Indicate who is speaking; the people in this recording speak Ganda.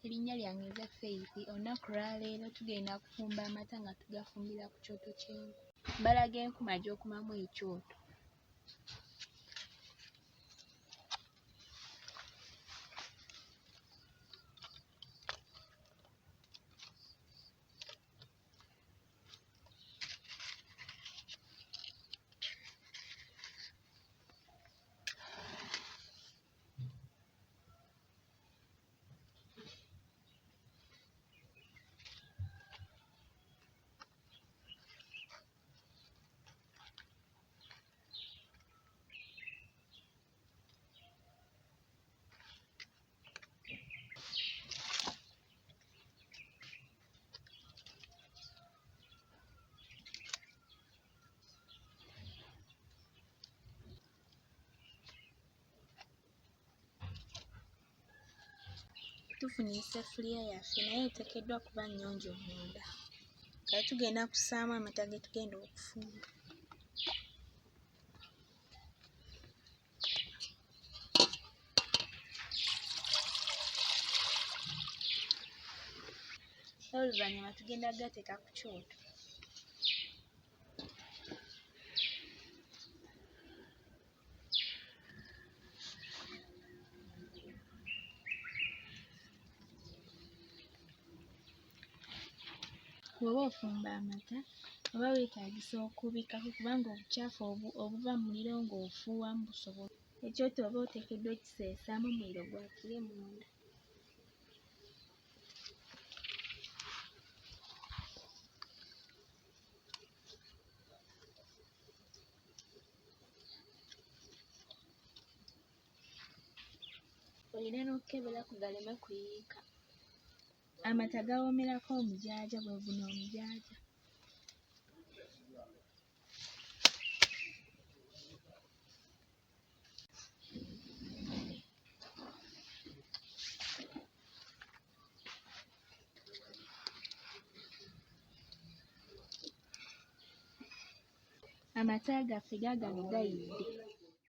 Speaker 1: Erinnya lyange nze Faith. Olunaku lwaleero tugenda kufumba amata nga tugafumbira ku kyoto ky'enku. Balaga enkuma gy'okumamu ekyoto. Tufunye esseffuliya yaffe naye eteekeddwa kuba nnyonjo munda. Kati tugenda kussaamu amata ge tugenda okufumba. Oluvannyuma tugenda kugateeka ku kyoto. Bw'oba ofumba amata oba weetaagisa okubikako kubanga obukyafu obuva mu muliro ng'ofuuwamu busobola. Ekyoto oba oteekeddwa okiseesaamu omuliro gwakire munda. Olina n'okukeberaku galeme kuyiika. Amata gawoomerako omujaaja bw'ovuna omujaaja. Amata gaffe gaagano gayidde.